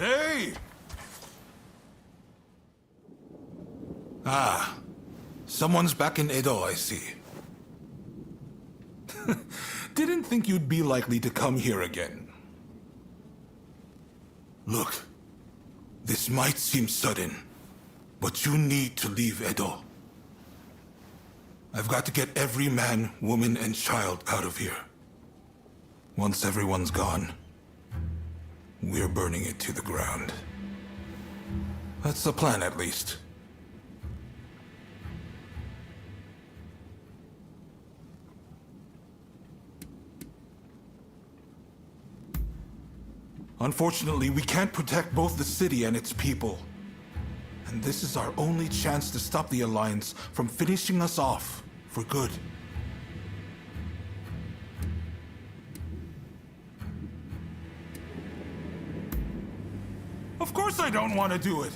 Hey! Ah, someone's back in Edo, I see. Didn't think you'd be likely to come here again. Look, this might seem sudden, but you need to leave Edo. I've got to get every man, woman, and child out of here. Once everyone's gone, we're burning it to the ground. That's the plan, at least. Unfortunately, we can't protect both the city and its people. And this is our only chance to stop the Alliance from finishing us off for good. Of course I don't want to do it!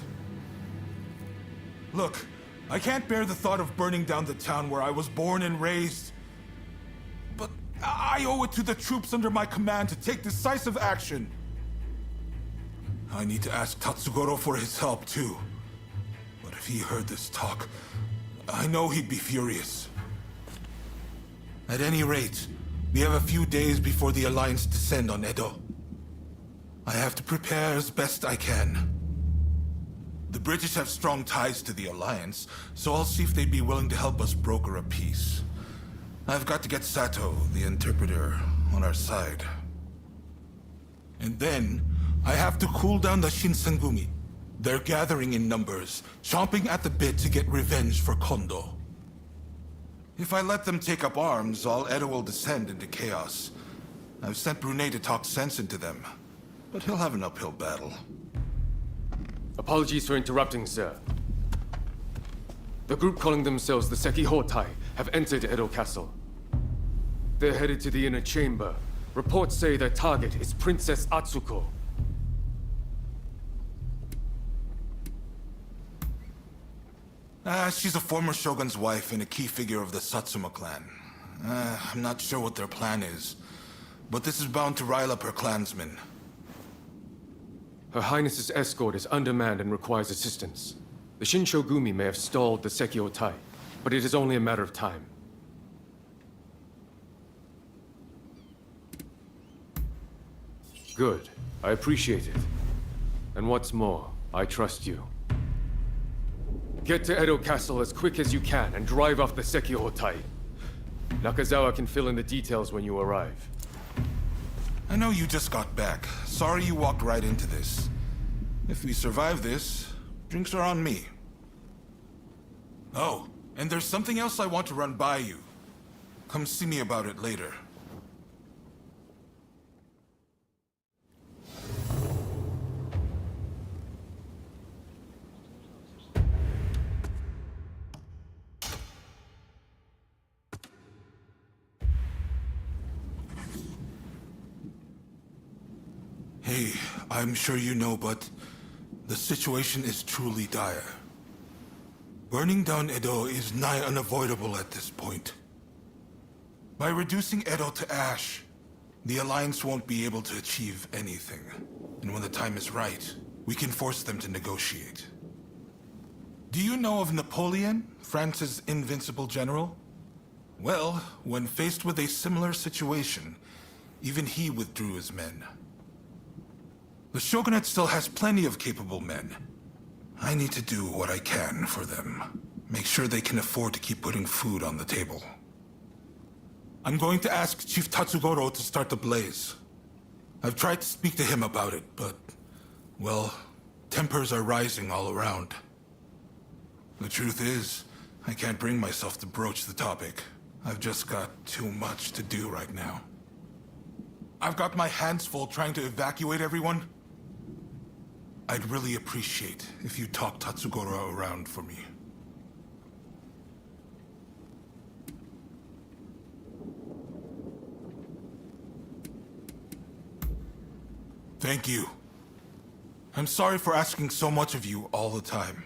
Look, I can't bear the thought of burning down the town where I was born and raised. But I owe it to the troops under my command to take decisive action. I need to ask Tatsugoro for his help, too. But if he heard this talk, I know he'd be furious. At any rate, we have a few days before the Alliance descend on Edo. I have to prepare as best I can. The British have strong ties to the Alliance, so I'll see if they'd be willing to help us broker a peace. I've got to get Sato, the interpreter, on our side. And then, I have to cool down the Shinsengumi. They're gathering in numbers, chomping at the bit to get revenge for Kondo. If I let them take up arms, all Edo will descend into chaos. I've sent Brunei to talk sense into them, but he'll have an uphill battle. Apologies for interrupting, sir. The group calling themselves the Sekihotai have entered Edo Castle. They're headed to the inner chamber. Reports say their target is Princess Atsuko. She's a former shogun's wife and a key figure of the Satsuma clan. I'm not sure what their plan is, but this is bound to rile up her clansmen. Her Highness's escort is undermanned and requires assistance. The Shinshogumi may have stalled the Sekihotai, but it is only a matter of time. Good. I appreciate it. And what's more, I trust you. Get to Edo Castle as quick as you can and drive off the Sekihotai. Nakazawa can fill in the details when you arrive. I know you just got back. Sorry you walked right into this. If we survive this, drinks are on me. Oh, and there's something else I want to run by you. Come see me about it later. Hey, I'm sure you know, but the situation is truly dire. Burning down Edo is nigh unavoidable at this point. By reducing Edo to ash, the Alliance won't be able to achieve anything. And when the time is right, we can force them to negotiate. Do you know of Napoleon, France's invincible general? Well, when faced with a similar situation, even he withdrew his men. The Shogunate still has plenty of capable men. I need to do what I can for them. Make sure they can afford to keep putting food on the table. I'm going to ask Chief Tatsugoro to start the blaze. I've tried to speak to him about it, but, well, tempers are rising all around. The truth is, I can't bring myself to broach the topic. I've just got too much to do right now. I've got my hands full trying to evacuate everyone. I'd really appreciate if you talk Tatsugoro around for me. Thank you. I'm sorry for asking so much of you all the time.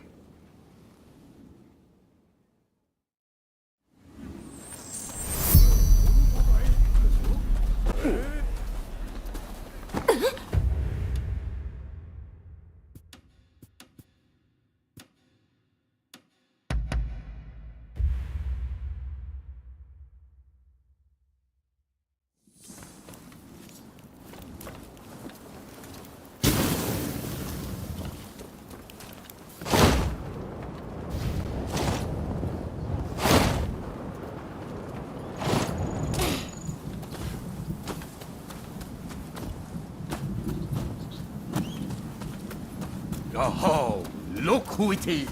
Oh, look who it is!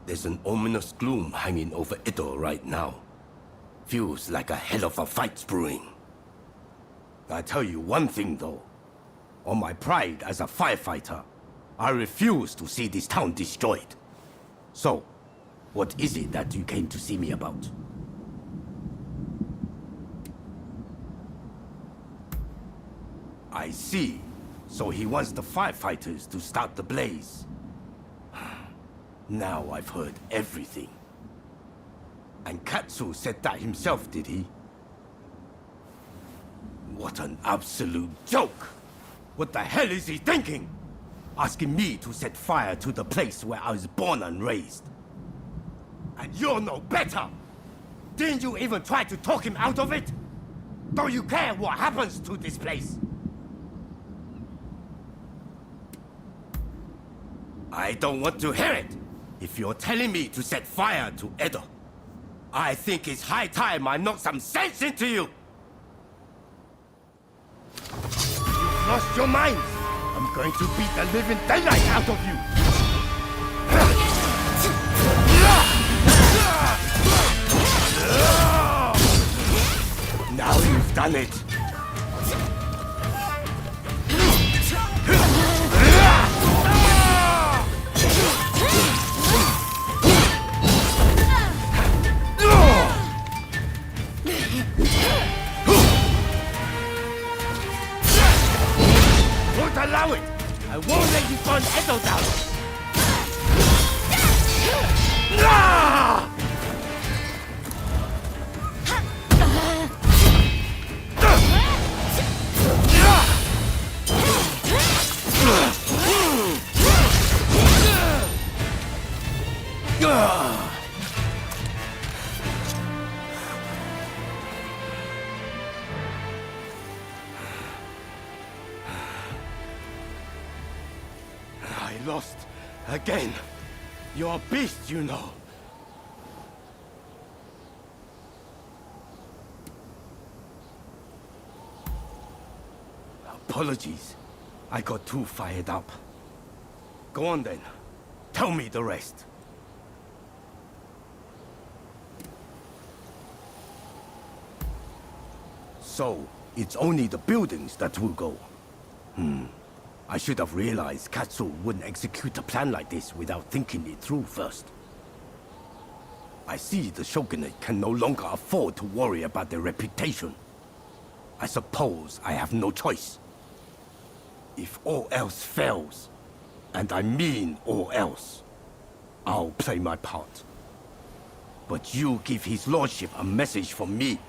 There's an ominous gloom hanging over Edo right now. Feels like a hell of a fight's brewing. I tell you one thing though. On my pride as a firefighter, I refuse to see this town destroyed. So, what is it that you came to see me about? I see. So he wants the firefighters to start the blaze. Now I've heard everything. And Katsu said that himself, did he? What an absolute joke! What the hell is he thinking? Asking me to set fire to the place where I was born and raised. And you're no better! Didn't you even try to talk him out of it? Don't you care what happens to this place? I don't want to hear it! If you're telling me to set fire to Edo, I think it's high time I knock some sense into you! You've lost your minds! I'm going to beat the living daylight out of you! Now you've done it! Don't allow it! I won't let you burn Edo down! I lost again. You're a beast, you know. Apologies. I got too fired up. Go on then. Tell me the rest. So, it's only the buildings that will go. I should have realized Katsu wouldn't execute a plan like this without thinking it through first. I see the shogunate can no longer afford to worry about their reputation. I suppose I have no choice. If all else fails, and I mean all else, I'll play my part. But you give his lordship a message from me.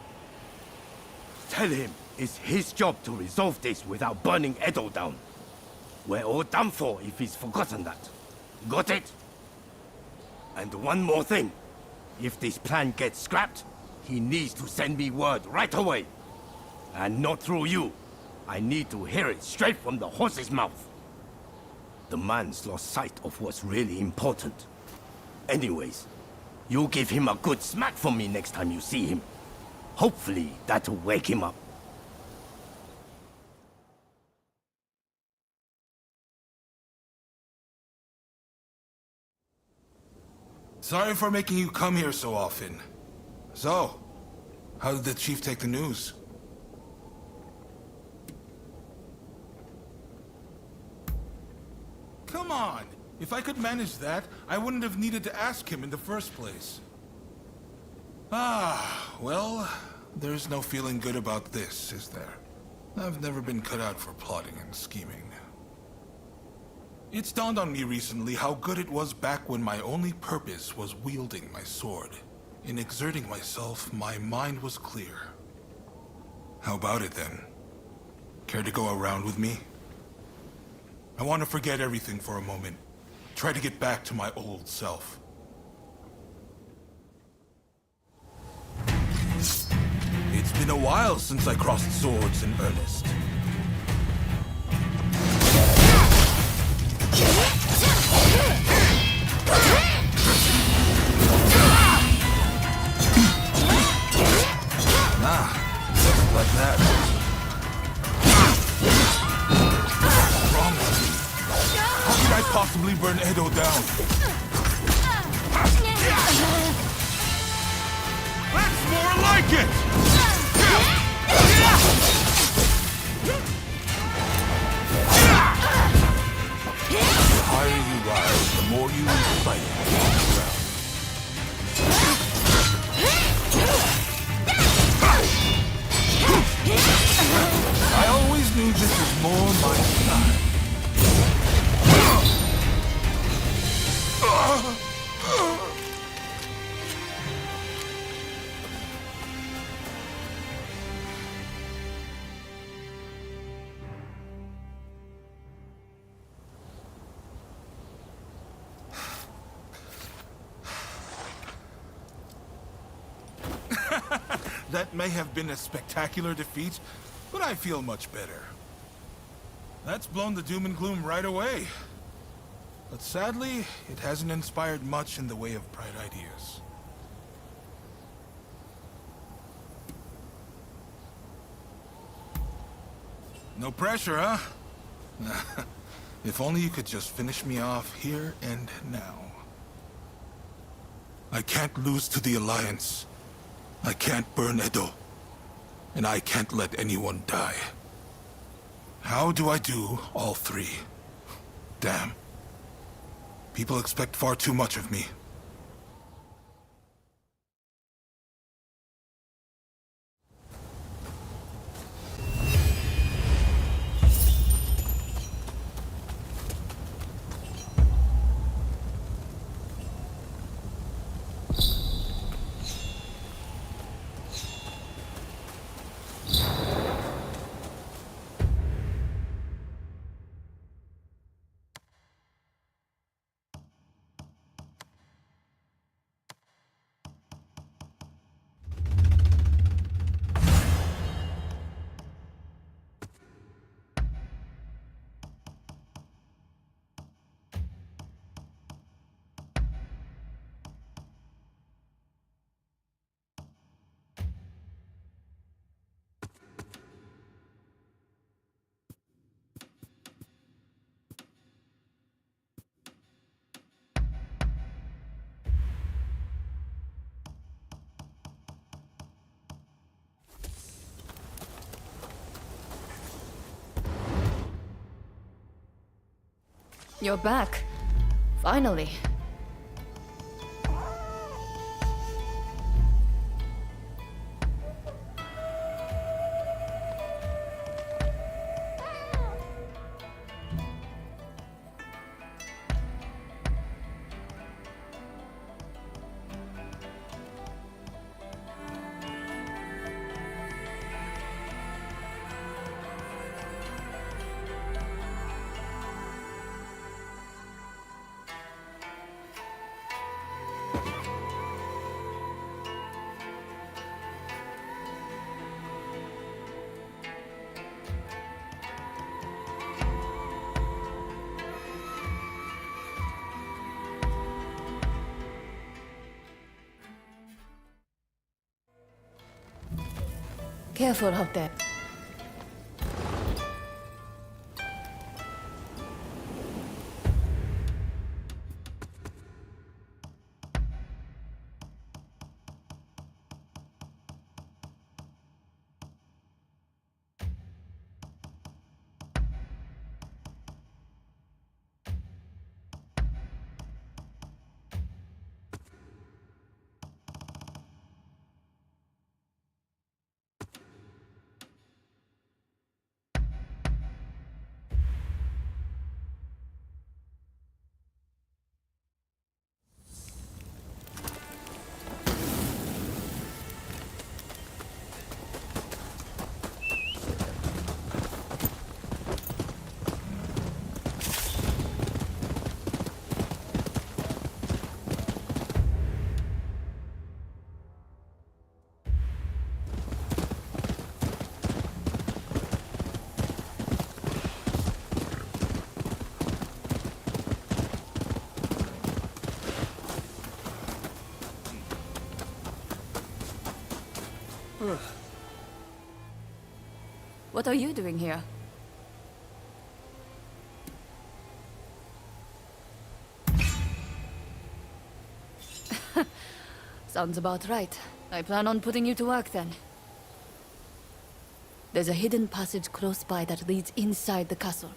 Tell him it's his job to resolve this without burning Edo down. We're all done for if he's forgotten that. Got it? And one more thing. If this plan gets scrapped, he needs to send me word right away. And not through you. I need to hear it straight from the horse's mouth. The man's lost sight of what's really important. Anyways, you give him a good smack for me next time you see him. Hopefully, that'll wake him up. Sorry for making you come here so often. So, how did the chief take the news? Come on! If I could manage that, I wouldn't have needed to ask him in the first place. Ah, well, there's no feeling good about this, is there? I've never been cut out for plotting and scheming. It's dawned on me recently how good it was back when my only purpose was wielding my sword. In exerting myself, my mind was clear. How about it then? Care to go around with me? I want to forget everything for a moment. Try to get back to my old self. It's been a while since I crossed swords in earnest. Looks like possibly burn Edo down. That's more like it! The higher you rise, the more you incite the ground. I always knew this was more my style. That may have been a spectacular defeat, but I feel much better. That's blown the doom and gloom right away. But sadly, it hasn't inspired much in the way of bright ideas. No pressure, huh? If only you could just finish me off here and now. I can't lose to the Alliance. I can't burn Edo. And I can't let anyone die. How do I do all three? Damn. People expect far too much of me. You're back. Finally. Careful out there. What are you doing here? Sounds about right. I plan on putting you to work then. There's a hidden passage close by that leads inside the castle.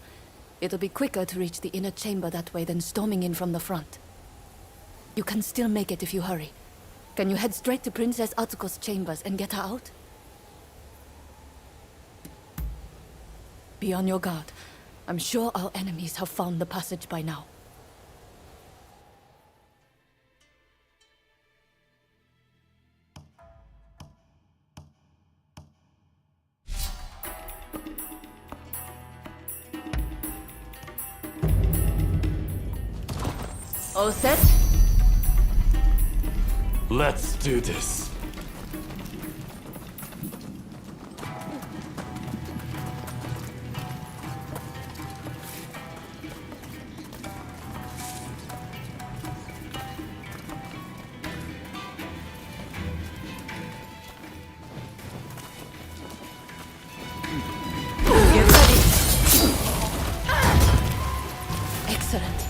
It'll be quicker to reach the inner chamber that way than storming in from the front. You can still make it if you hurry. Can you head straight to Princess Atsuko's chambers and get her out? Be on your guard. I'm sure our enemies have found the passage by now. All set? Let's do this. Get ready. Excellent.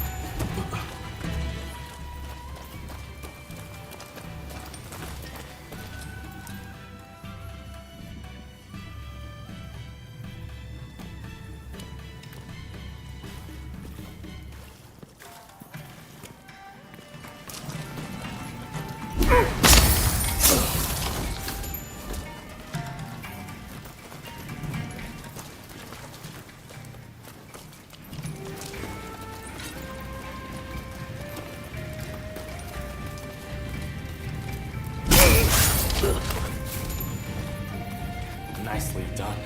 Nicely done.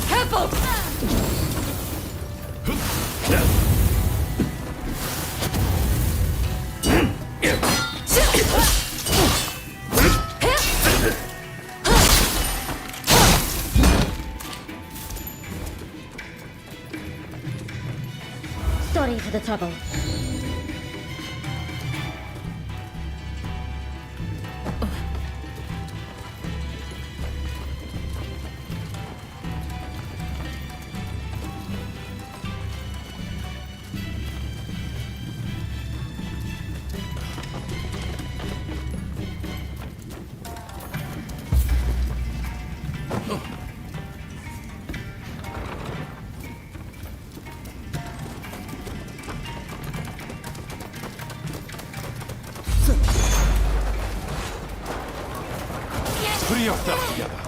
Careful! Sorry for the trouble. Put your stuff together.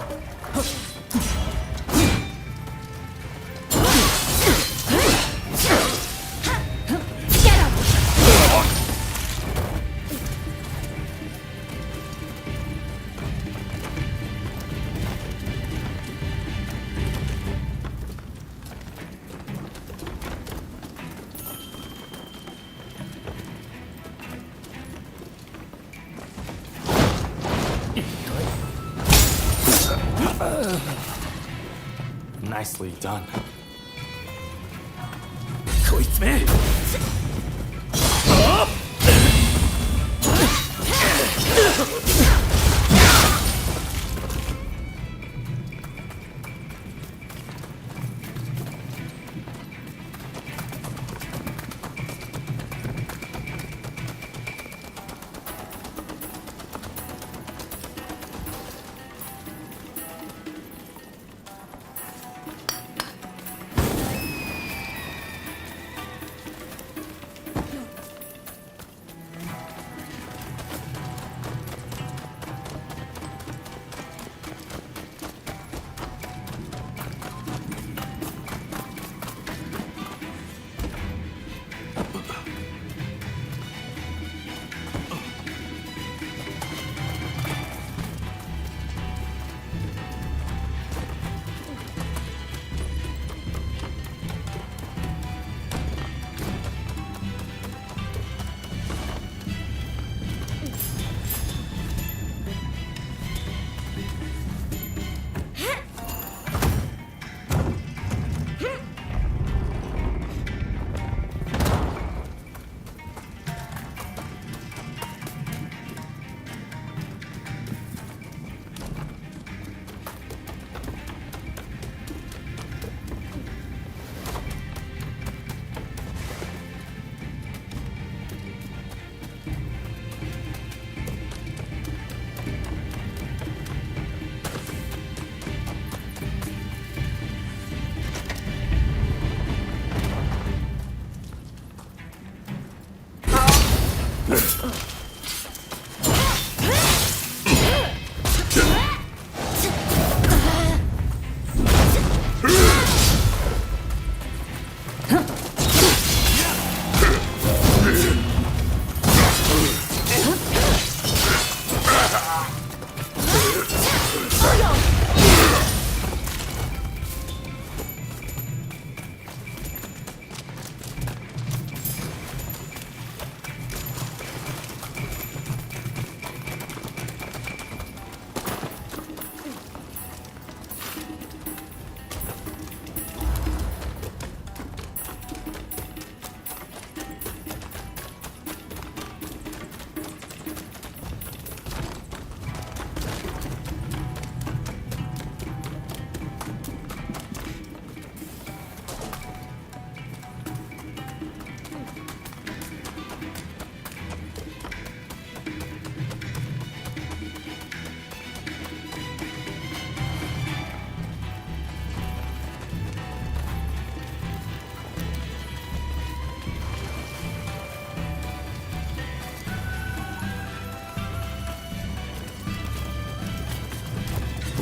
Nicely done. こいつめ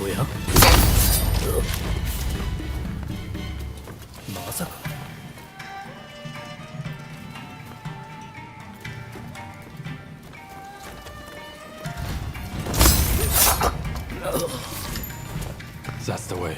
おやまさか That's the way.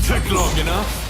Took long enough.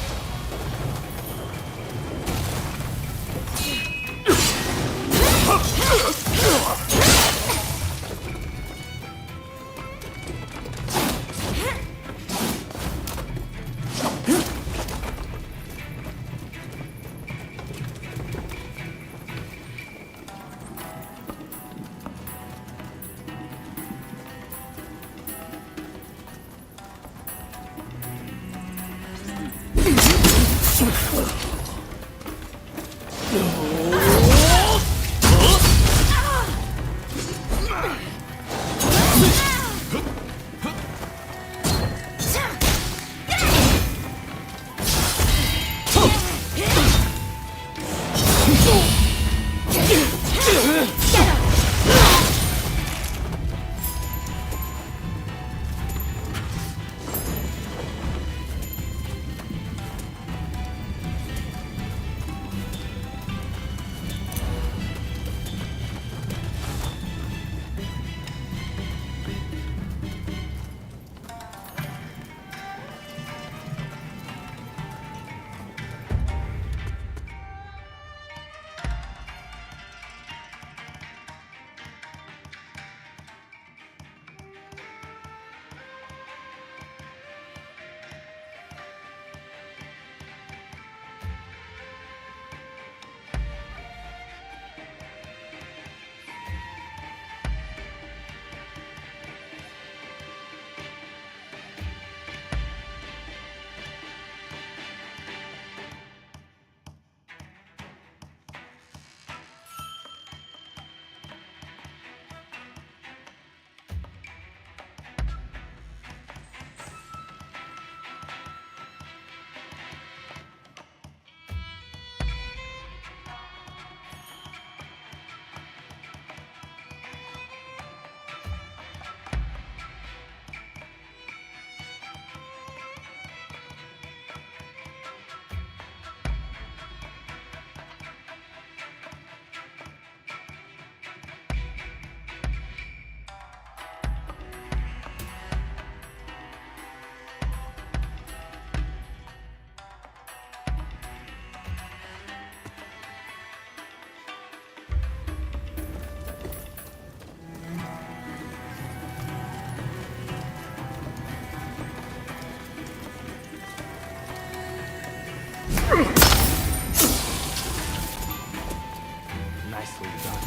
Nicely done.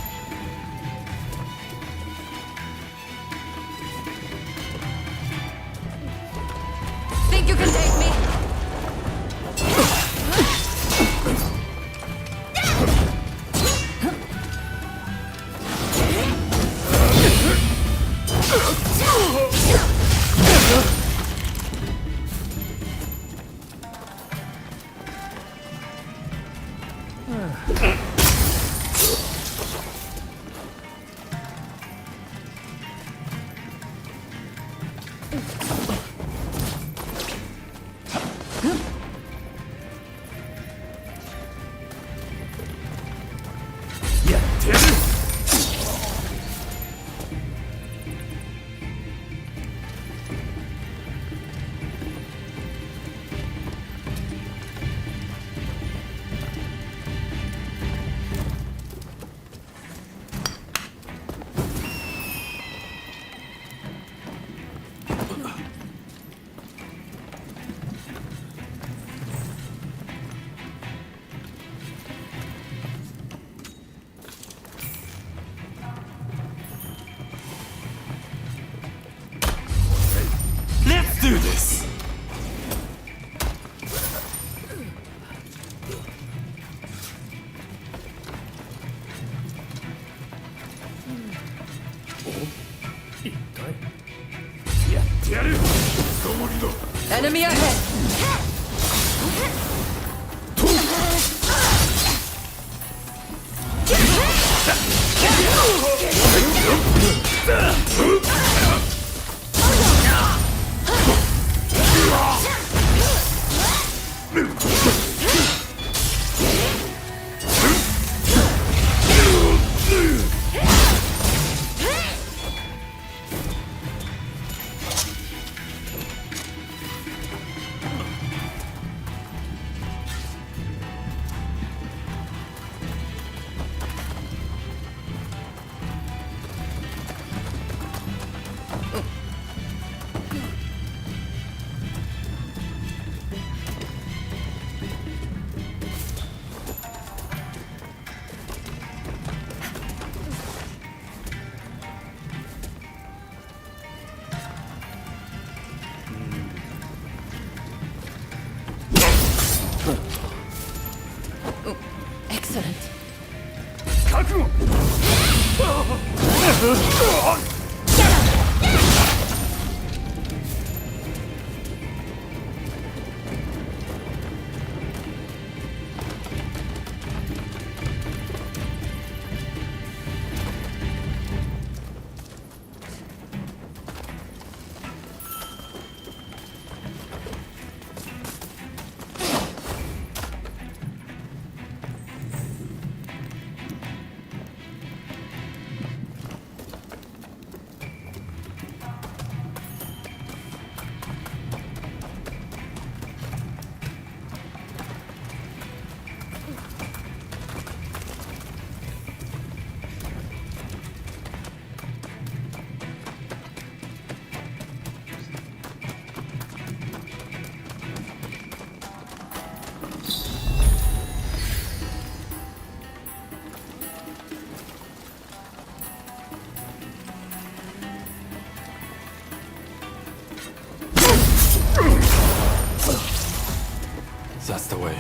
Think you can take me? Enemy ahead! Excellent. That's the way.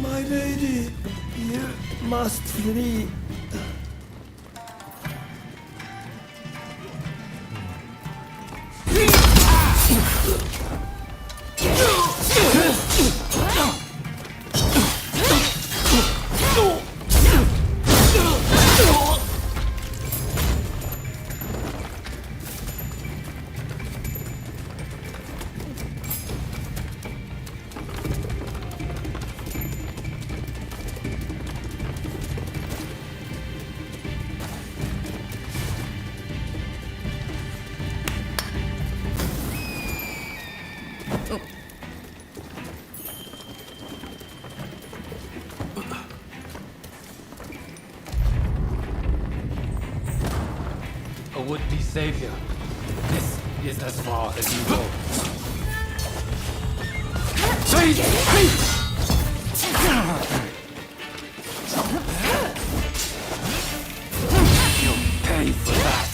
My lady, you must flee. A would-be savior. This is as far as you go. You'll pay for that.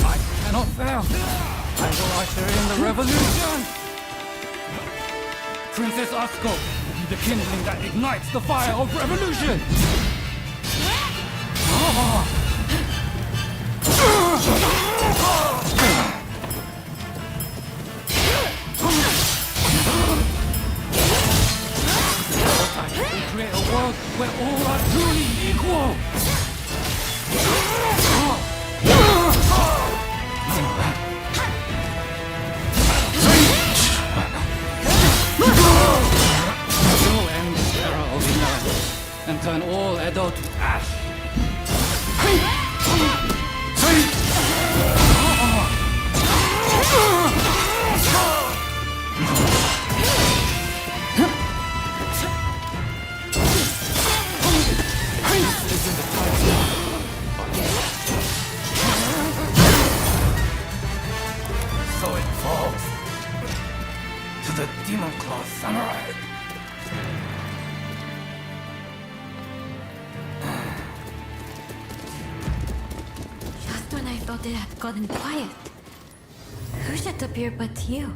I cannot fail. I will usher in the revolution. Princess Asuko will be the kindling that ignites the fire of revolution. We create a world where all are truly equal. We'll end the era of ignorance and turn all Edo to ash. metal-cloth samurai. Just when I thought it had gotten quiet, who should appear but you?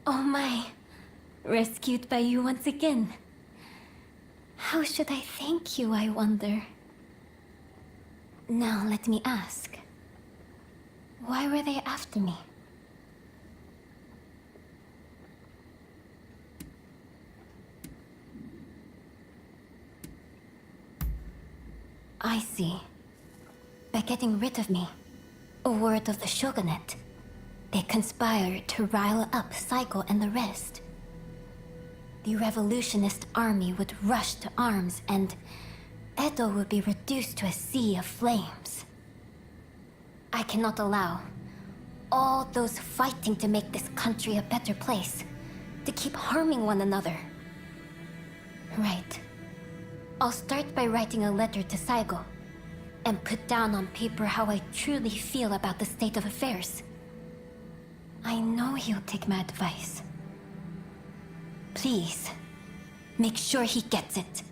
Oh my, rescued by you once again. How should I thank you, I wonder? Now let me ask. Why were they after me? I see. By getting rid of me, a word of the shogunate, they conspired to rile up Saigo and the rest. The revolutionist army would rush to arms and Edo would be reduced to a sea of flames. I cannot allow all those fighting to make this country a better place to keep harming one another. Right. I'll start by writing a letter to Saigo and put down on paper how I truly feel about the state of affairs. I know he'll take my advice. Please, make sure he gets it.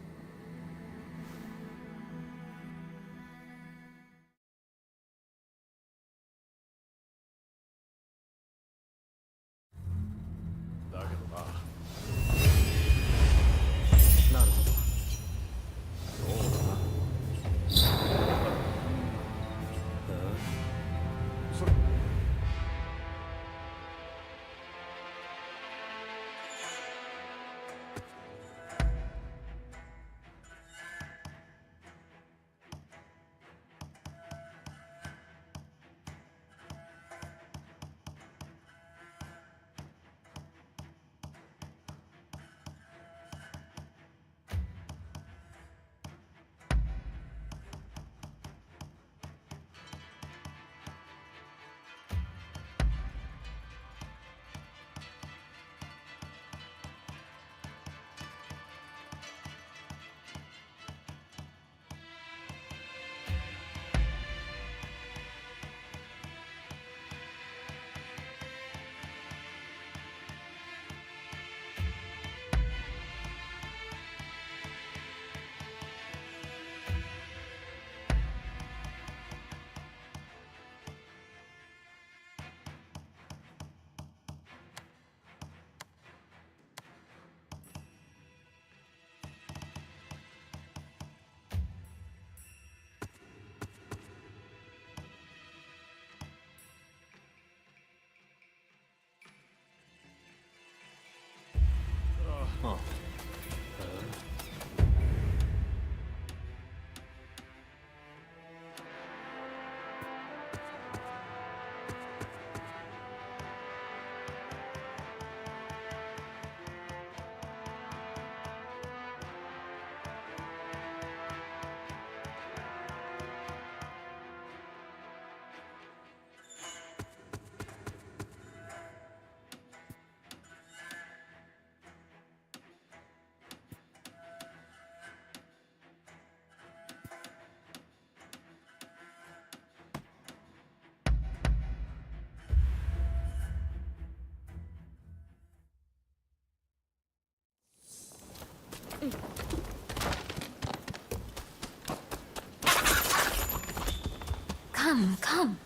Come.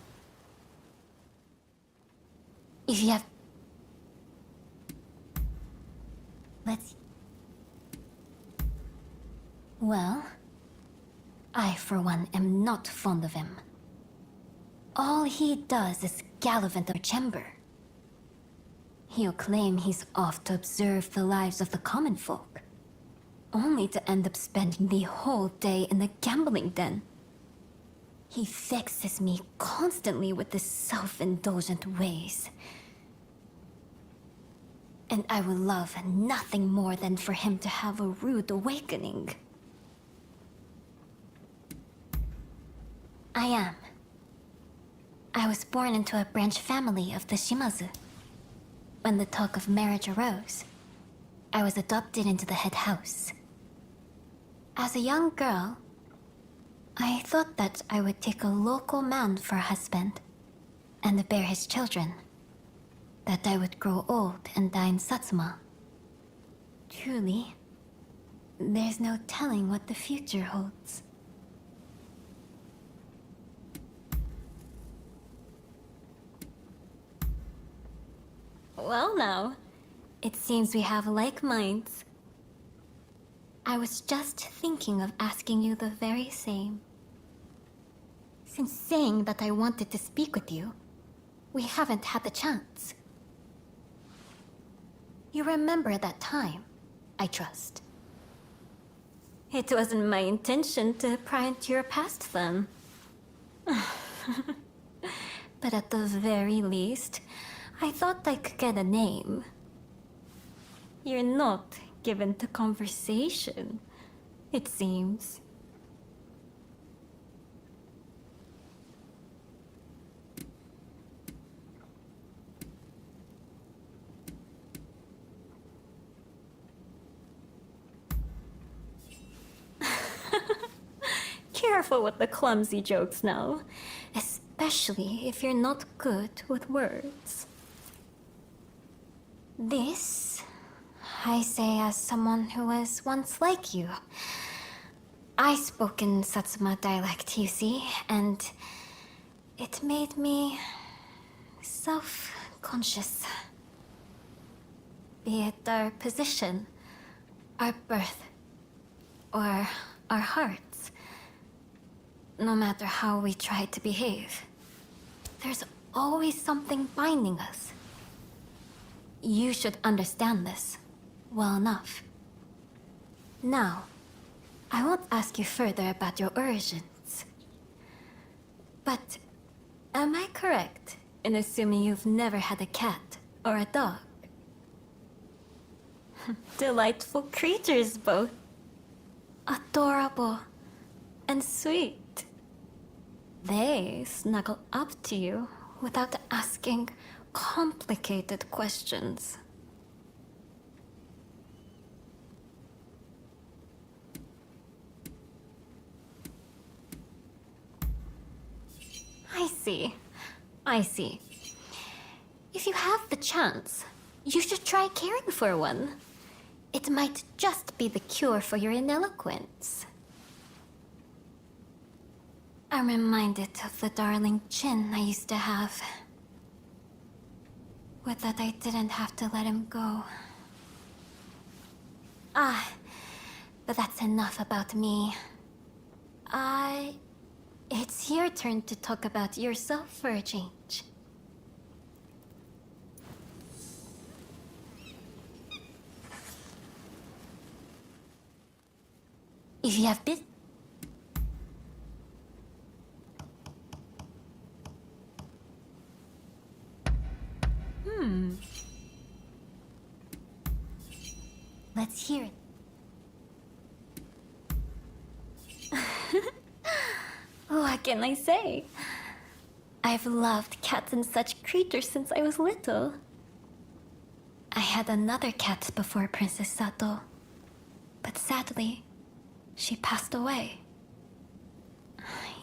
If you have... Let's... Well, I, for one, am not fond of him. All he does is gallivant the chamber. He'll claim he's off to observe the lives of the common folk, only to end up spending the whole day in the gambling den. He vexes me constantly with his self-indulgent ways. And I would love nothing more than for him to have a rude awakening. I am. I was born into a branch family of the Shimazu. When the talk of marriage arose, I was adopted into the head house. As a young girl, I thought that I would take a local man for a husband and bear his children. That I would grow old and die in Satsuma. Truly, there's no telling what the future holds. Well now, it seems we have like minds. I was just thinking of asking you the very same. Since saying that I wanted to speak with you, we haven't had the chance. You remember that time, I trust. It wasn't my intention to pry into your past then. But at the very least, I thought I could get a name. You're not given to conversation, it seems. Careful with the clumsy jokes now, especially if you're not good with words. This, I say as someone who was once like you. I spoke in Satsuma dialect, you see, and it made me self-conscious. Be it our position, our birth, or our hearts. No matter how we try to behave, there's always something binding us. You should understand this well enough. Now, I won't ask you further about your origins. But am I correct in assuming you've never had a cat or a dog? Delightful creatures both. Adorable and sweet. They snuggle up to you without asking complicated questions. I see. If you have the chance, you should try caring for one. It might just be the cure for your ineloquence. I'm reminded of the darling chin I used to have. With that, I didn't have to let him go. But that's enough about me. It's your turn to talk about yourself for a change. If you have been... Let's hear it. What can I say? I've loved cats and such creatures since I was little. I had another cat before Princess Sato, but sadly, she passed away.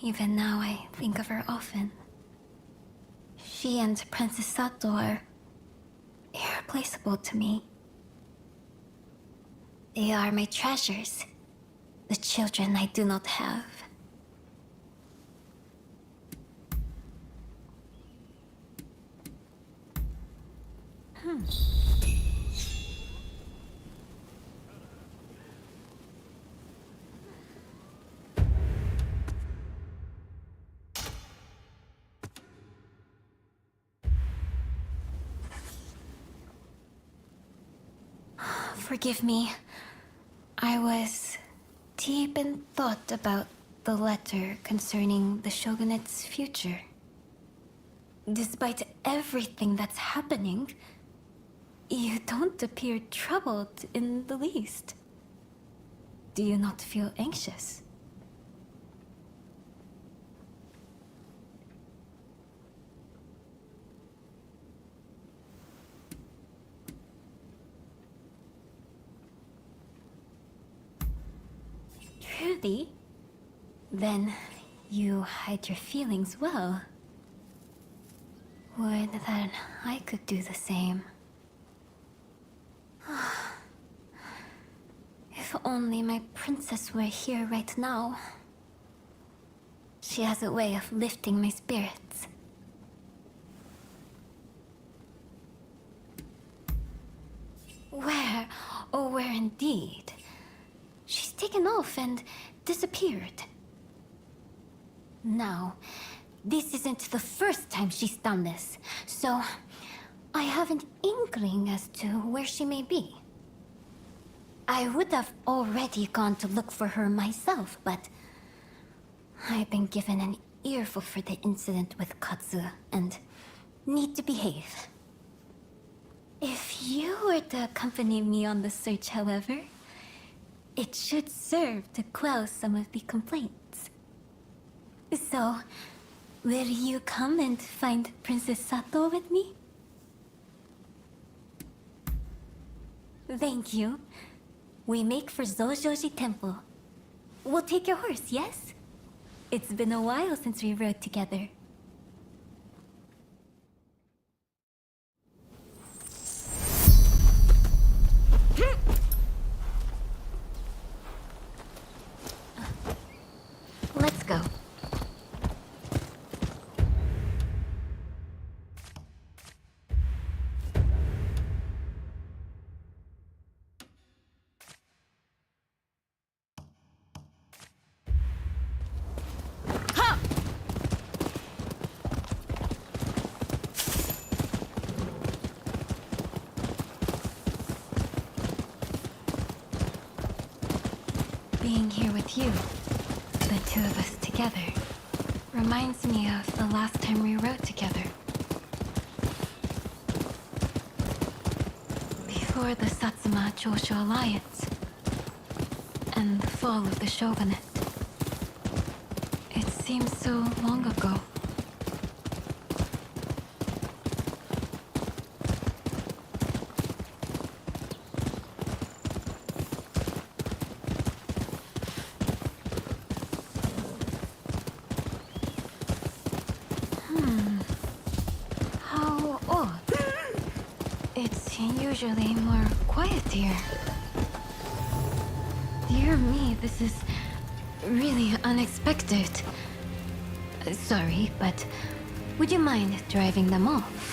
Even now, I think of her often. She and Princess Sato are irreplaceable to me. They are my treasures, the children I do not have. Forgive me. I was deep in thought about the letter concerning the shogunate's future. Despite everything that's happening, you don't appear troubled in the least. Do you not feel anxious? Truly? Then You hide your feelings well. Would that I could do the same. If only my princess were here right now. She has a way of lifting my spirits. Where? Oh, where indeed? She's taken off and disappeared. Now, this isn't the first time she's done this, so I have an inkling as to where she may be. I would have already gone to look for her myself, but I've been given an earful for the incident with Katsu and need to behave. If you were to accompany me on the search, however, it should serve to quell some of the complaints. So, will you come and find Princess Sato with me? Thank you. We make for Zojoji Temple. We'll take your horse, yes? It's been a while since we rode together. Let's go. Being here with you, the two of us together, reminds me of the last time we rode together. Before the Satsuma Choshu Alliance and the fall of the shogunate. It seems so long ago. Usually more quiet here. Dear me, this is really unexpected. Sorry, but would you mind driving them off?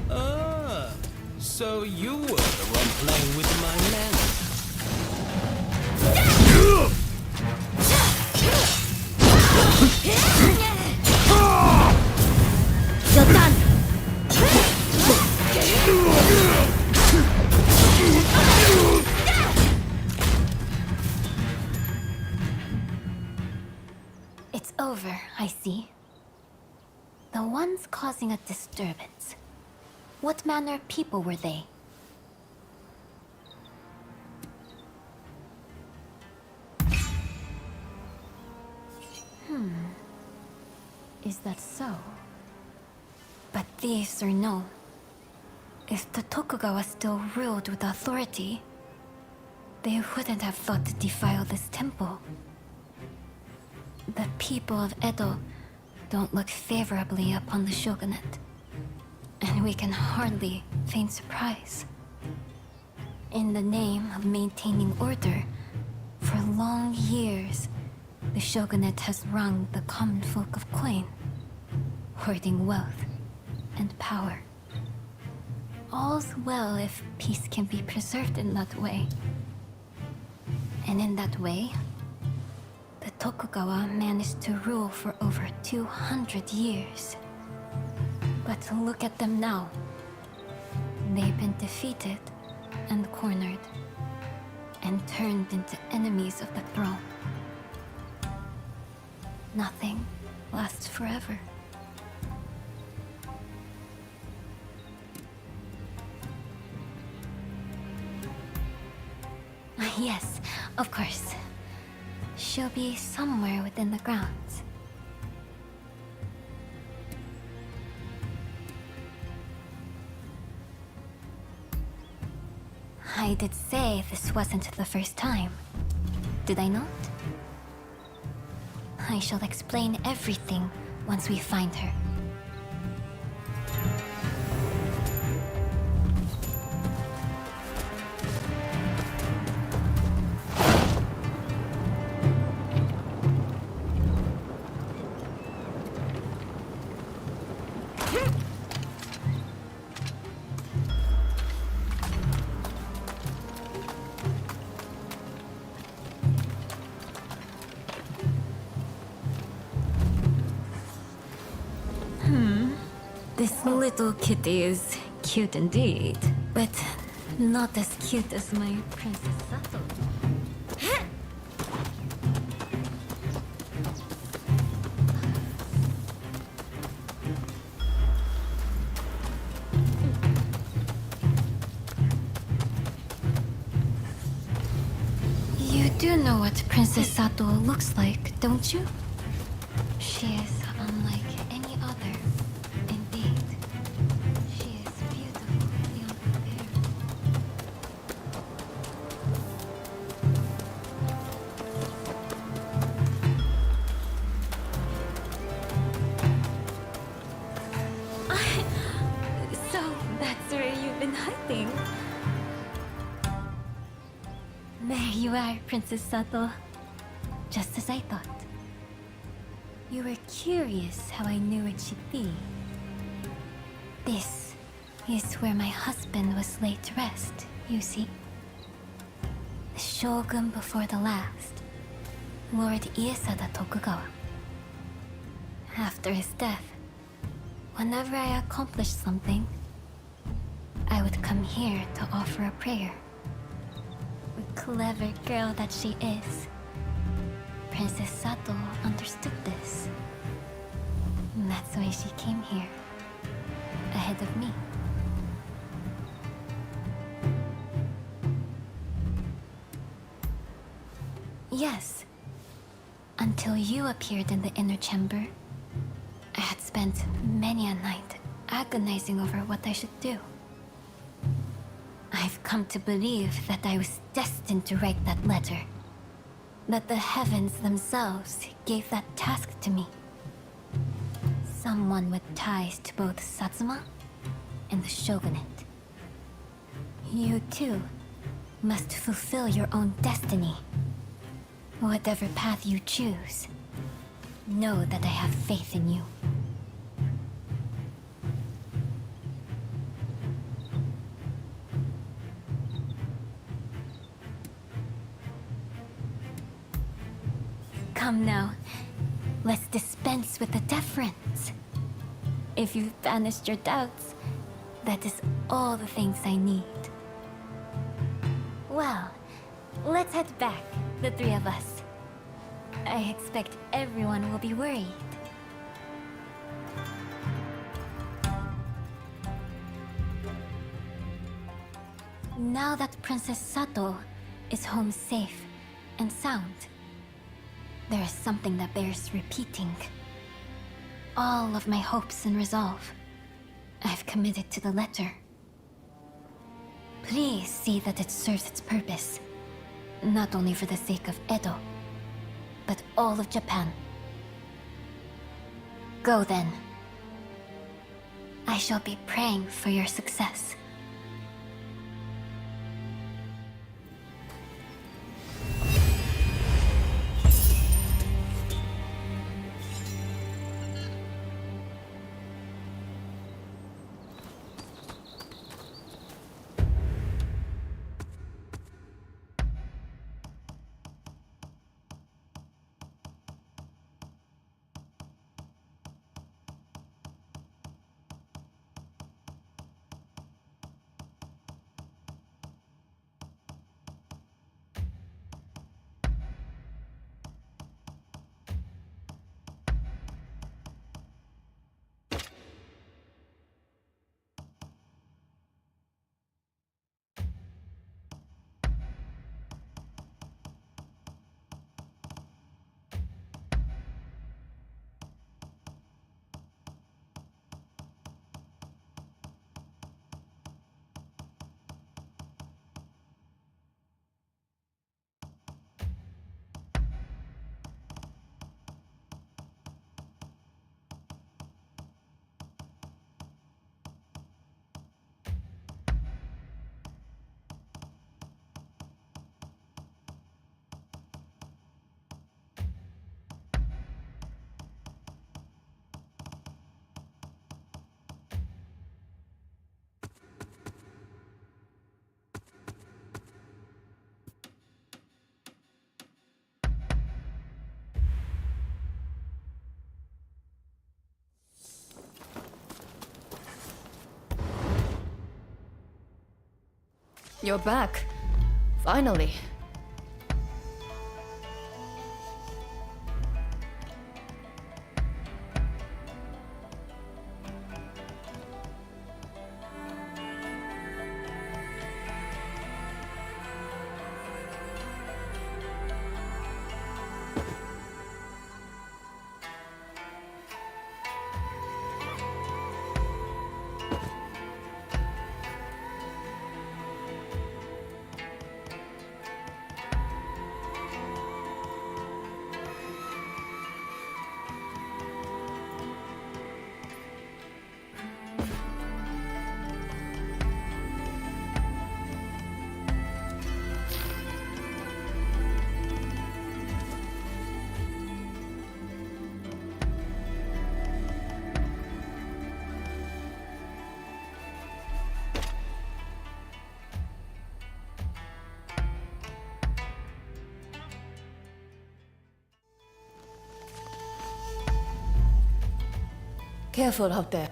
Ah, so you were the one playing with my men. You're done! It's over, I see. The ones causing a disturbance. What manner of people were they? Is that so? But thieves or no, if the Tokugawa still ruled with authority, they wouldn't have thought to defile this temple. The people of Edo don't look favorably upon the shogunate, and we can hardly feign surprise. In the name of maintaining order, for long years, the shogunate has wrung the common folk of coin, hoarding wealth and power. All's well if peace can be preserved in that way. And in that way, the Tokugawa managed to rule for over 200 years. But look at them now. They've been defeated and cornered, and turned into enemies of the throne. Nothing lasts forever. Yes, of course. She'll be somewhere within the grounds. I did say this wasn't the first time. Did I not? I shall explain everything once we find her. This little kitty is cute indeed, but not as cute as my Princess Sato. You do know what Princess Sato looks like, don't you? She is unlike any other. Indeed. She is beautiful beyond compare. So that's where you've been hiding. There you are, Princess Sato. Just as I thought. You were curious how I knew it should be. This is where my husband was laid to rest, you see. The shogun before the last, Lord Iesada Tokugawa. After his death, whenever I accomplished something, I would come here to offer a prayer. The clever girl that she is, Princess Sato understood this. And that's why she came here, ahead of me. Yes, until you appeared in the inner chamber, I had spent many a night agonizing over what I should do. I've come to believe that I was destined to write that letter. That the heavens themselves gave that task to me. Someone with ties to both Satsuma and the shogunate. You too must fulfill your own destiny. Whatever path you choose, know that I have faith in you. Come now. Let's dispense with the deference. If you've banished your doubts, that is all the things I need. Well, let's head back, the three of us. I expect everyone will be worried. Now that Princess Sato is home safe and sound, there is something that bears repeating. All of my hopes and resolve, I've committed to the letter. Please see that it serves its purpose, not only for the sake of Edo, but all of Japan. Go then. I shall be praying for your success. You're back. Finally. Careful out there.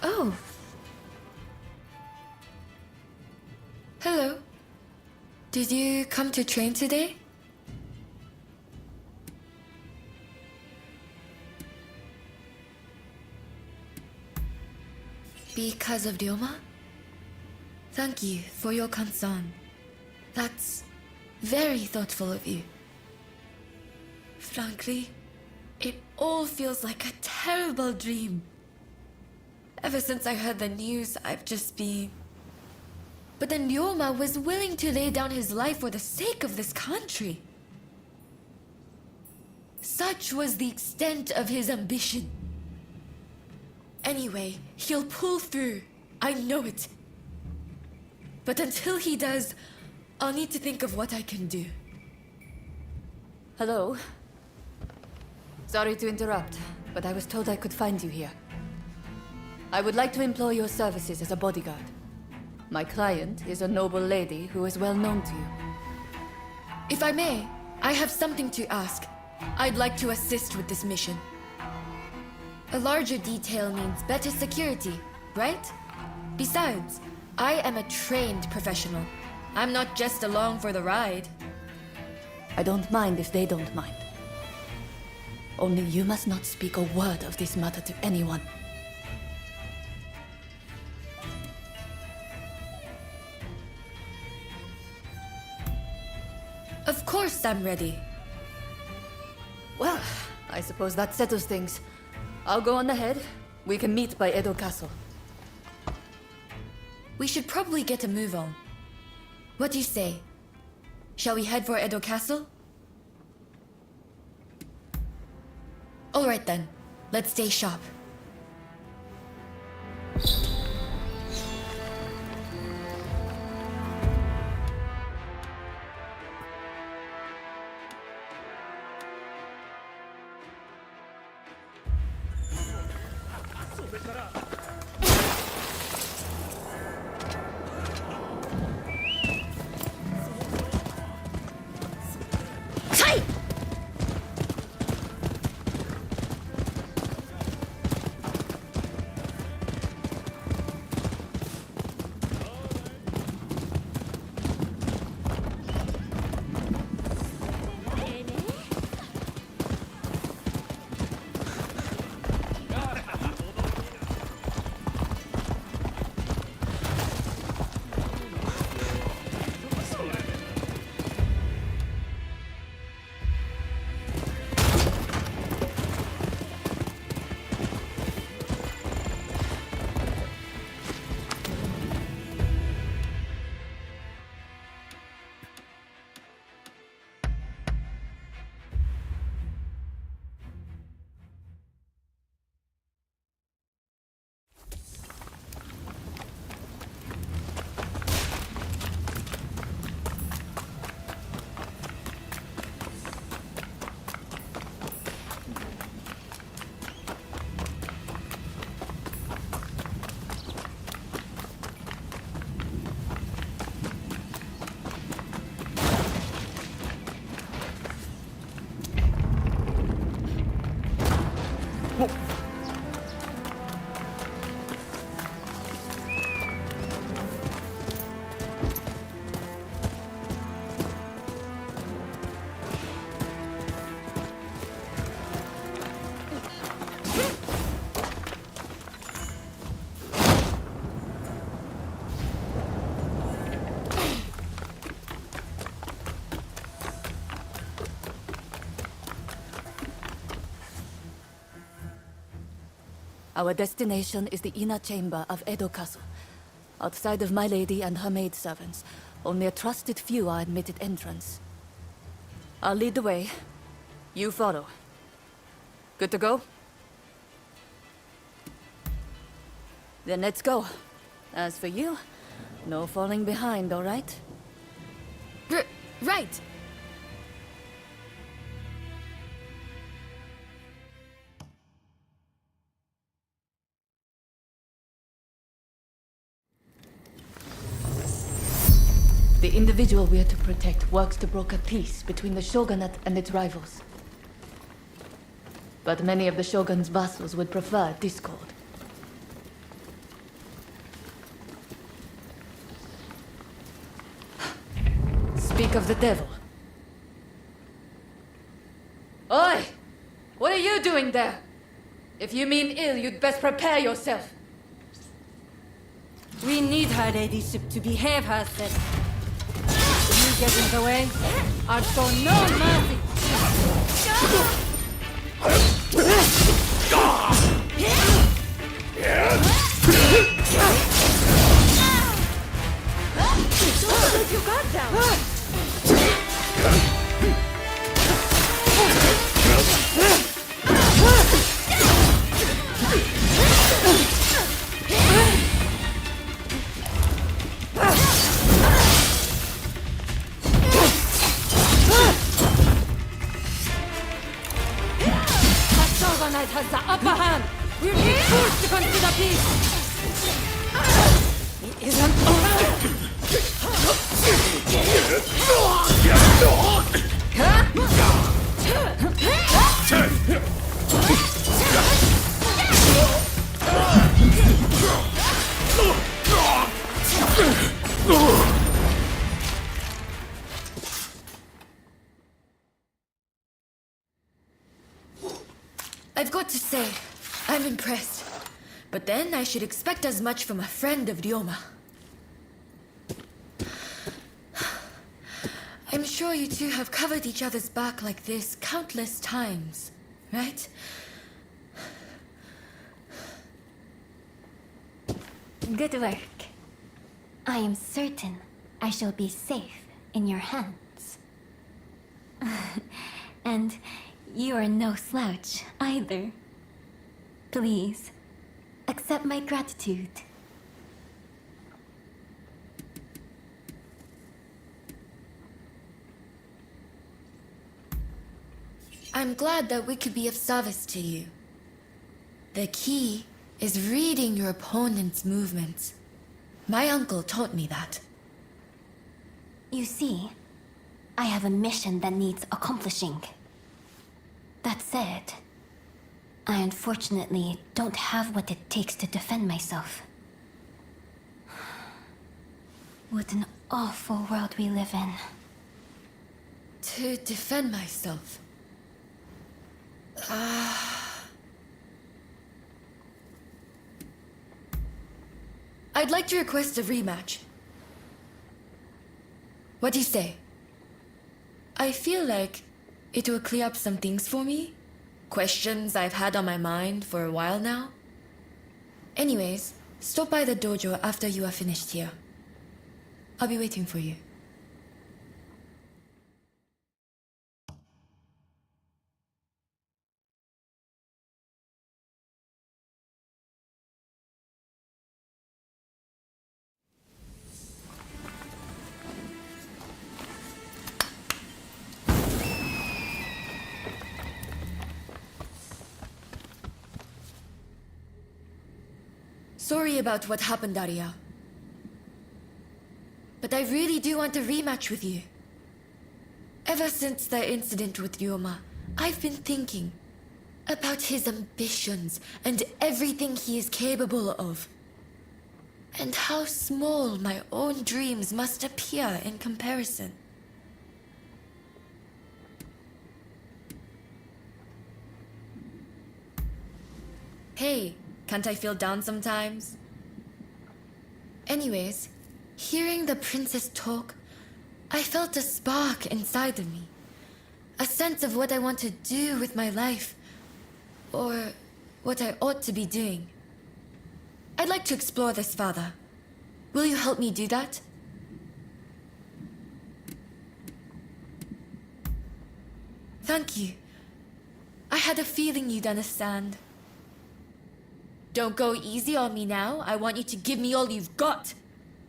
Oh. Hello. Did you come to train today? Because of Ryoma? Thank you for your concern. That's very thoughtful of you. Frankly, it all feels like a terrible dream. Ever since I heard the news, I've just been But then Ryoma was willing to lay down his life for the sake of this country. Such was the extent of his ambition. Anyway, he'll pull through. I know it. But until he does, I'll need to think of what I can do. Hello? Sorry to interrupt, but I was told I could find you here. I would like to employ your services as a bodyguard. My client is a noble lady who is well known to you. If I may, I have something to ask. I'd like to assist with this mission. A larger detail means better security, right? Besides, I am a trained professional. I'm not just along for the ride. I don't mind if they don't mind. Only you must not speak a word of this matter to anyone. Of course I'm ready. Well, I suppose that settles things. I'll go on ahead. We can meet by Edo Castle. We should probably get a move on. What do you say? Shall we head for Edo Castle? Alright then, let's stay sharp. Our destination is the inner chamber of Edo Castle. Outside of my lady and her maidservants, only a trusted few are admitted entrance. I'll lead the way. You follow. Good to go? Then let's go. As for you, no falling behind, all right? Right! The individual we are to protect works to broker peace between the shogunate and its rivals. But many of the shogun's vassals would prefer discord. Speak of the devil. Oi! What are you doing there? If you mean ill, you'd best prepare yourself. We need her ladyship to behave herself. You get in the way, I'll show no mercy. Shogunate has the upper hand. We'll be forced to consider peace. He I've got to say, I'm impressed. But then I should expect as much from a friend of Ryoma. I'm sure you two have covered each other's back like this countless times, right? Good work. I am certain I shall be safe in your hands. And you are no slouch either. Please, accept my gratitude. I'm glad that we could be of service to you. The key is reading your opponent's movements. My uncle taught me that. You see, I have a mission that needs accomplishing. That said, I unfortunately don't have what it takes to defend myself. What an awful world we live in. To defend myself. I'd like to request a rematch. What do you say? I feel like it will clear up some things for me. Questions I've had on my mind for a while now. Anyways, stop by the dojo after you are finished here. I'll be waiting for you. Sorry about what happened, Arya. But I really do want a rematch with you. Ever since the incident with Ryoma, I've been thinking about his ambitions and everything he is capable of. And how small my own dreams must appear in comparison. Hey, can't I feel down sometimes? Anyways, hearing the princess talk, I felt a spark inside of me. A sense of what I want to do with my life. Or what I ought to be doing. I'd like to explore this further. Will you help me do that? Thank you. I had a feeling you'd understand. Don't go easy on me now. I want you to give me all you've got.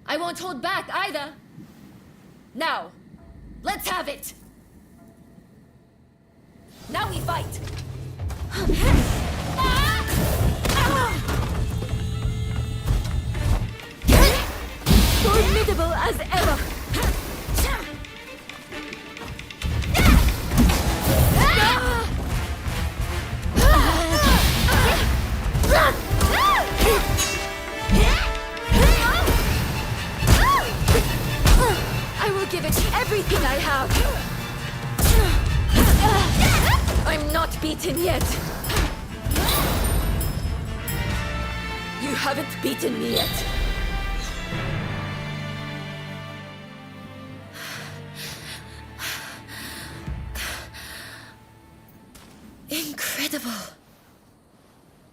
I won't hold back either. Now, let's have it. Now we fight. formidable as ever. I will give it everything I have. I'm not beaten yet. You haven't beaten me yet. Incredible.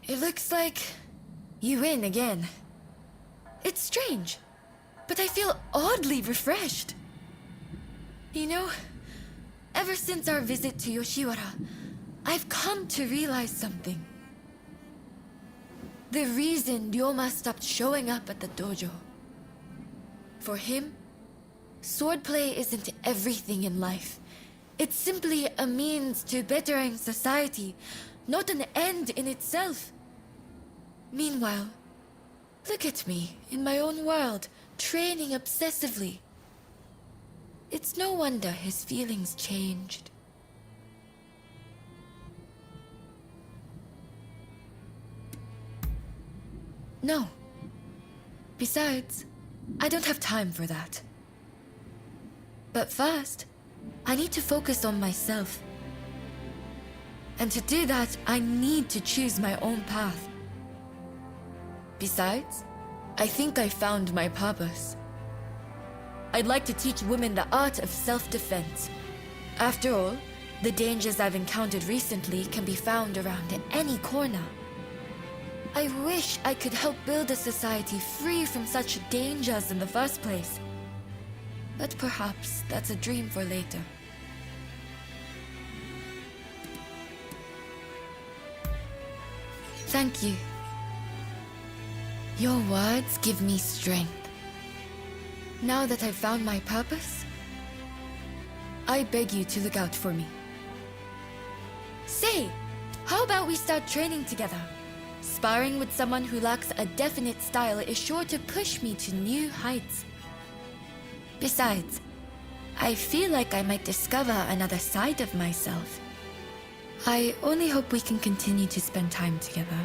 It looks like you win again. It's strange, but I feel oddly refreshed. You know, ever since our visit to Yoshiwara, I've come to realize something. The reason Ryoma stopped showing up at the dojo. For him, swordplay isn't everything in life. It's simply a means to bettering society, not an end in itself. Meanwhile, look at me, in my own world, training obsessively. It's no wonder his feelings changed. No. Besides, I don't have time for that. But first, I need to focus on myself. And to do that, I need to choose my own path. Besides, I think I found my purpose. I'd like to teach women the art of self-defense. After all, the dangers I've encountered recently can be found around any corner. I wish I could help build a society free from such dangers in the first place. But perhaps that's a dream for later. Thank you. Your words give me strength. Now that I've found my purpose, I beg you to look out for me. Say, how about we start training together? Sparring with someone who lacks a definite style is sure to push me to new heights. Besides, I feel like I might discover another side of myself. I only hope we can continue to spend time together.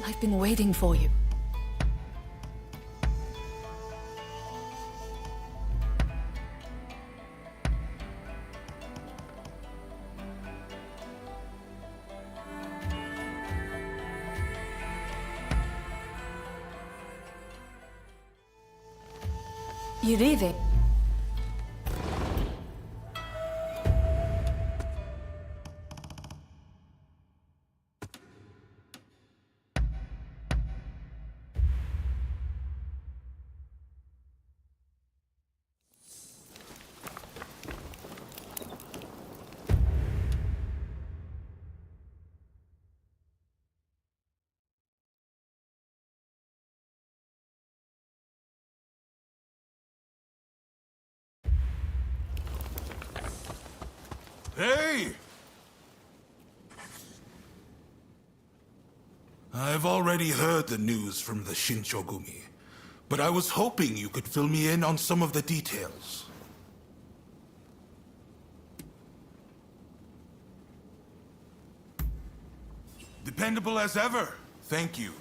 I've been waiting for you. You leaving? Hey! I've already heard the news from the Shinchogumi, but I was hoping you could fill me in on some of the details. Dependable as ever. Thank you.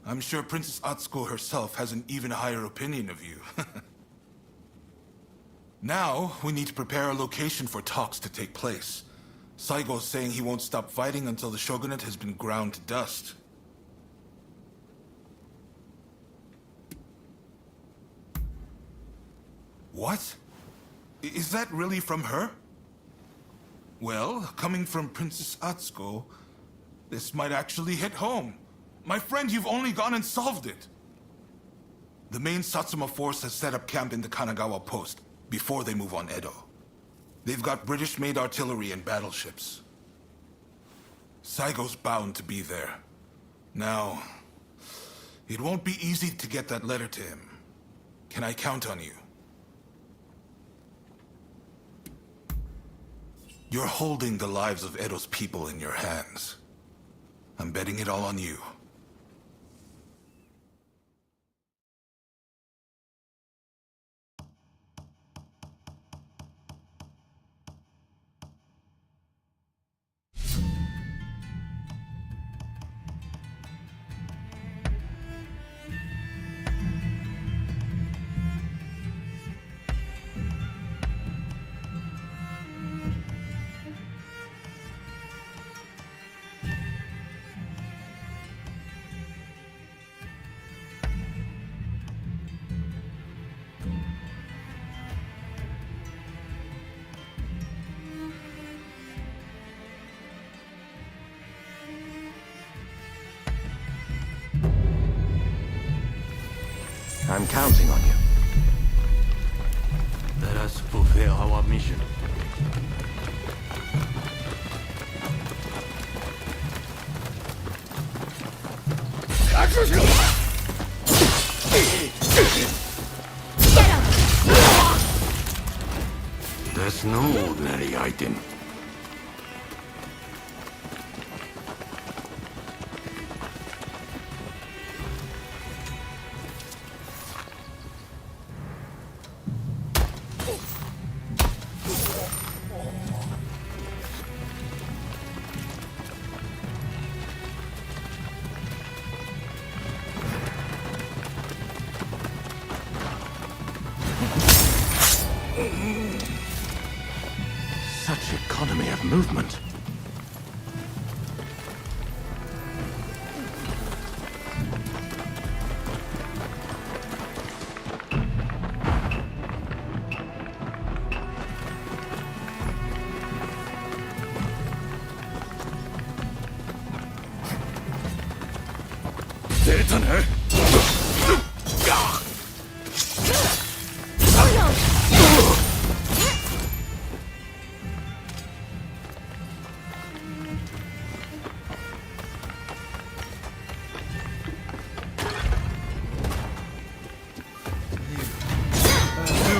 I'm sure Princess Atsuko herself has an even higher opinion of you. Now, we need to prepare a location for talks to take place. Saigo's saying he won't stop fighting until the shogunate has been ground to dust. What? Is that really from her? Well, coming from Princess Atsuko, this might actually hit home. My friend, you've only gone and solved it. The main Satsuma force has set up camp in the Kanagawa post before they move on Edo. They've got British-made artillery and battleships. Saigo's bound to be there. Now, it won't be easy to get that letter to him. Can I count on you? You're holding the lives of Edo's people in your hands. I'm betting it all on you. I'm counting on you. Let us fulfill our mission. That's no ordinary item. Such economy of movement.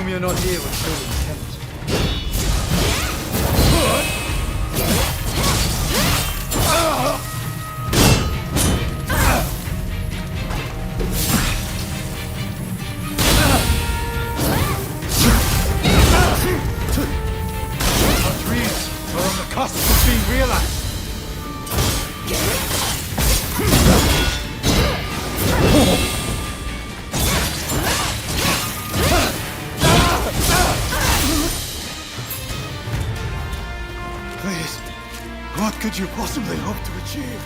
You're not here with true intent. Our dreams are on the cusp of being realized. Please, what could you possibly hope to achieve?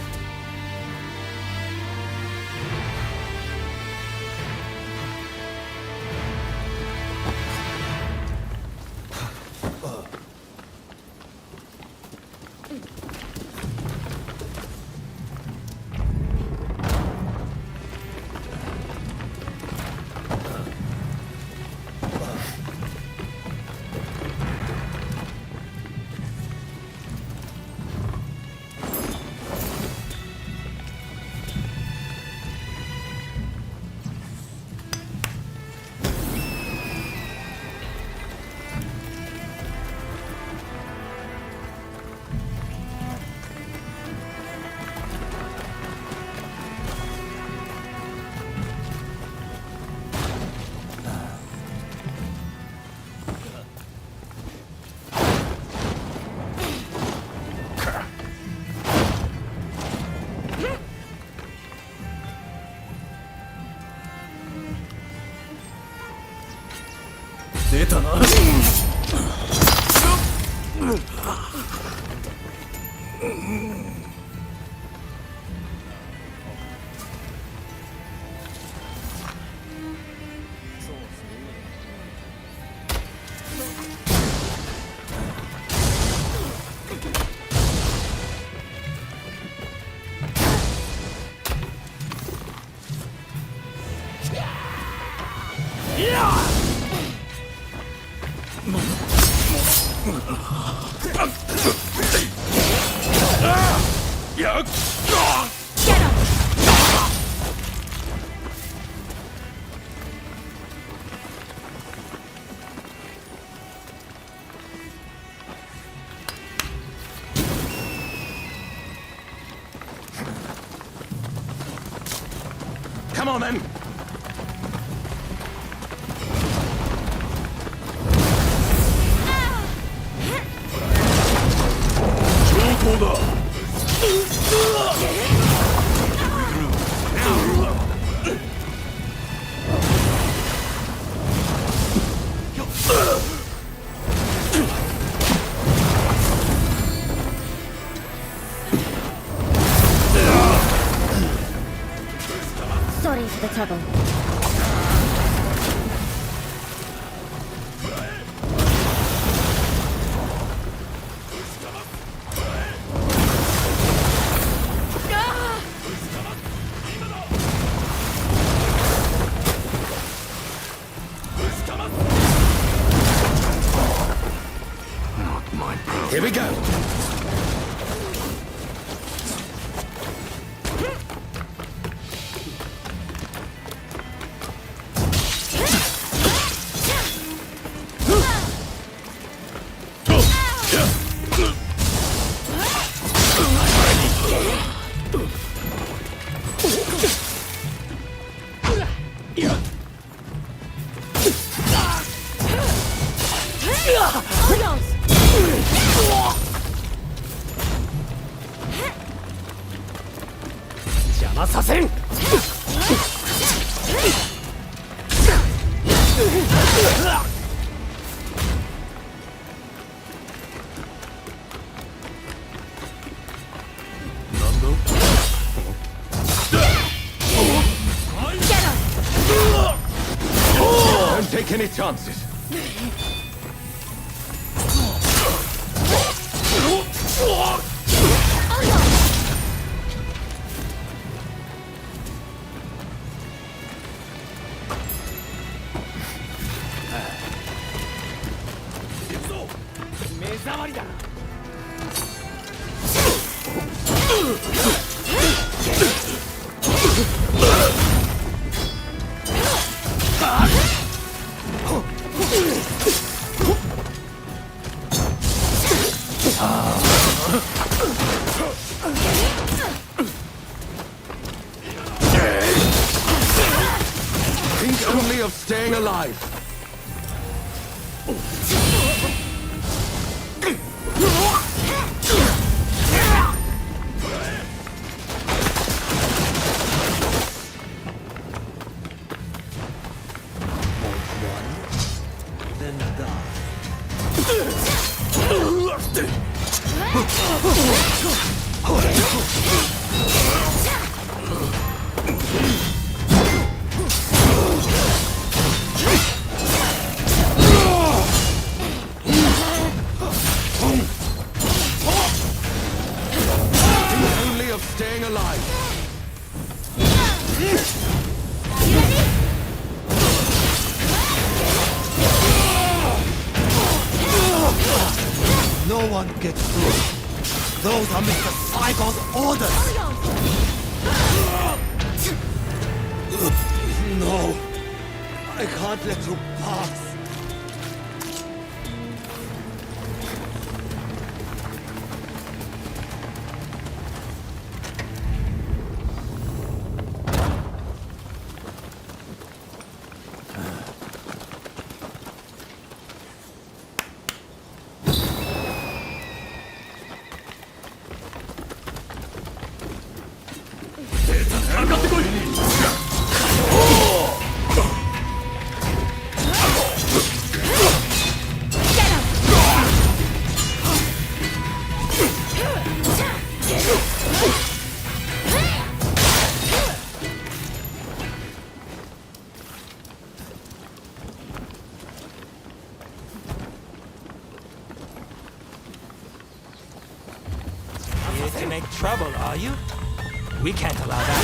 Come on, then! Sorry for the trouble. Not my problem. Here we go. Don't take any chances. Think only of staying alive. Staying alive. No one gets through. Those are Mr. Saigon's orders. No, I can't let you pass. Here to make trouble, are you? We can't allow that.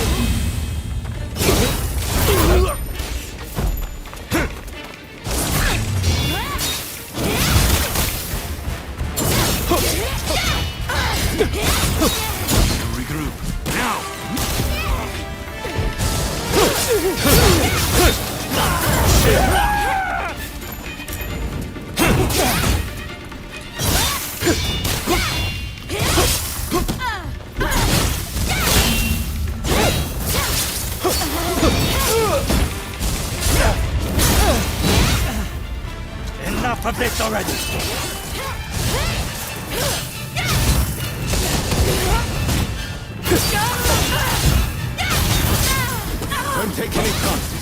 enough of this already! Don't take any chances.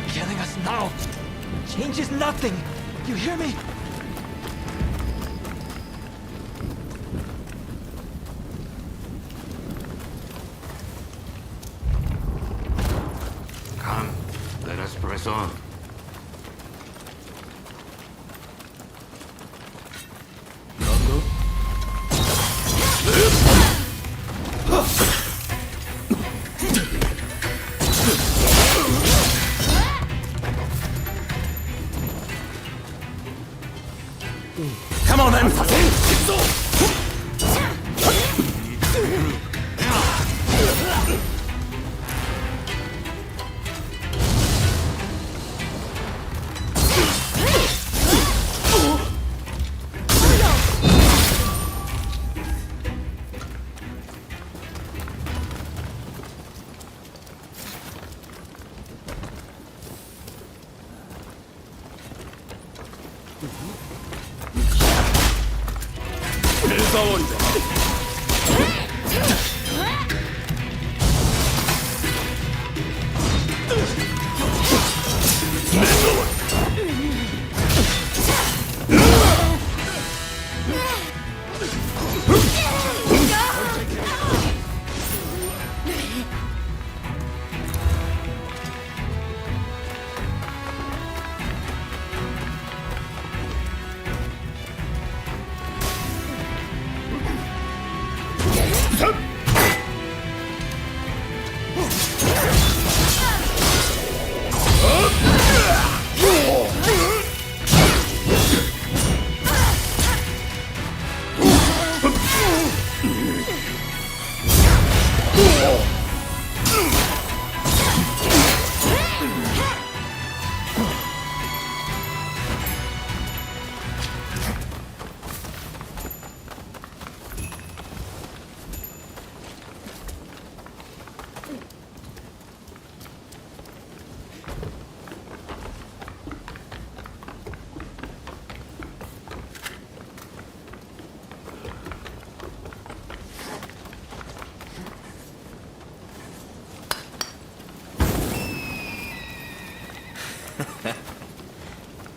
Killing us now changes nothing. You hear me? Come, let us press on. Come on then!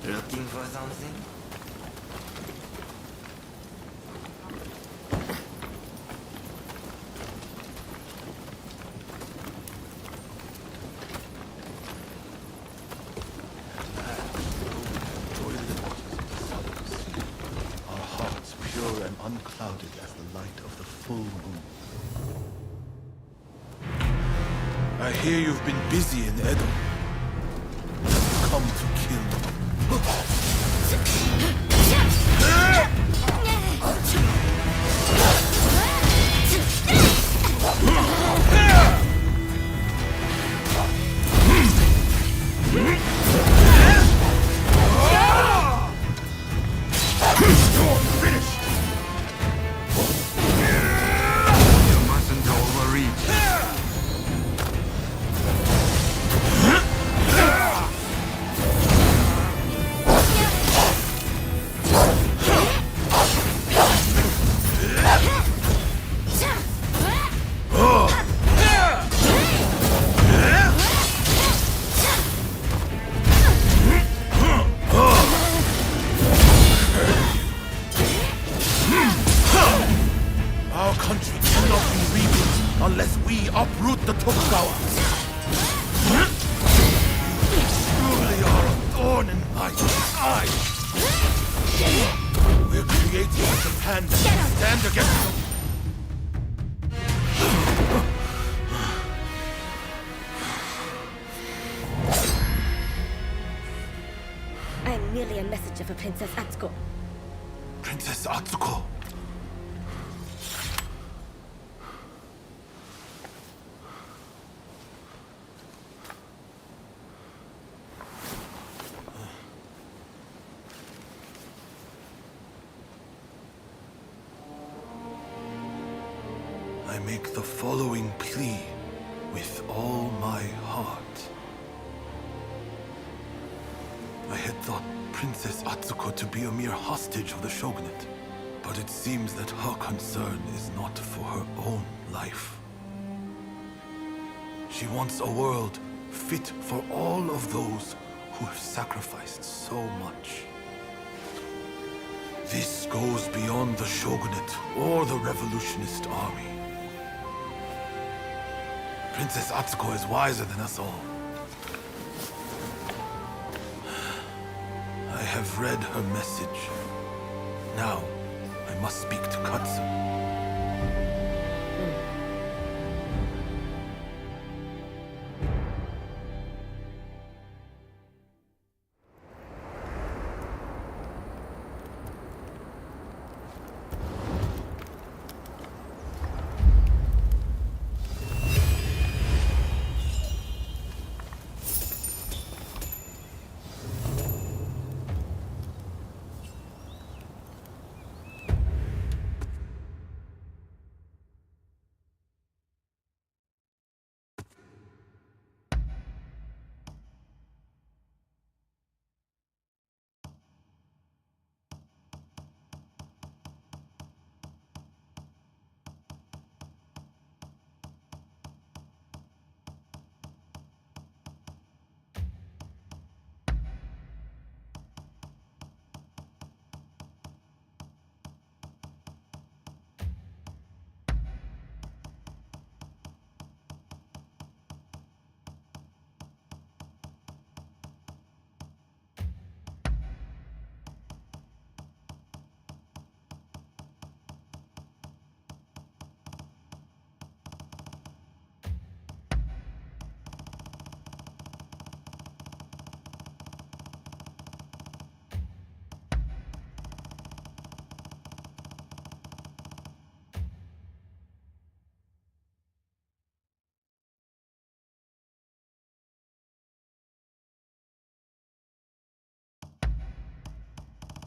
Looking for something? Our hearts pure and unclouded as the light of the full moon. I hear you've been busy in Edo. Come to kill. You mustn't overreach. Our country cannot be rebuilt unless we uproot the Tokugawa. You truly are a thorn in my side. We're creating a Japan that can stand against them. I'm merely a messenger for Princess Atsuko. Princess Atsuko. make the following plea with all my heart. I had thought Princess Atsuko to be a mere hostage of the shogunate, but it seems that her concern is not for her own life. She wants a world fit for all of those who have sacrificed so much. This goes beyond the shogunate or the revolutionist army. Princess Atsuko is wiser than us all. I have read her message. Now, I must speak to Katsu.